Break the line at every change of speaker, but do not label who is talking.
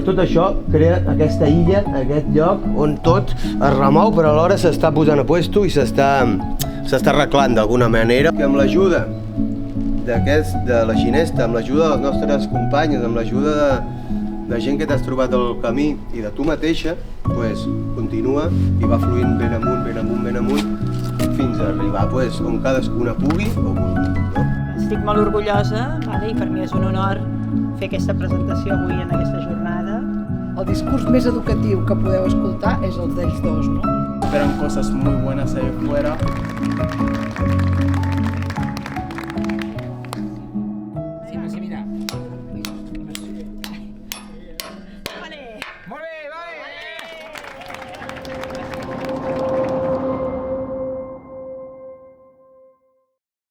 tot això crea aquesta illa, aquest lloc on tot es remou però alhora s'està posant a puesto i s'està arreglant d'alguna manera. I amb l'ajuda de la Ginesta, amb l'ajuda dels nostres companyes, amb l'ajuda de gent que t'has trobat al camí i de tu mateixa, continua i va fluint ben amunt, ben amunt, ben amunt, fins a arribar on cadascuna pugui o vulgui.
Estic molt orgullosa i per mi és un honor fer aquesta presentació avui en aquesta jornada.
El discurs més educatiu que podeu escoltar és el d'ells dos, ¿no?
Esperan cosas muy buenas ahí afuera.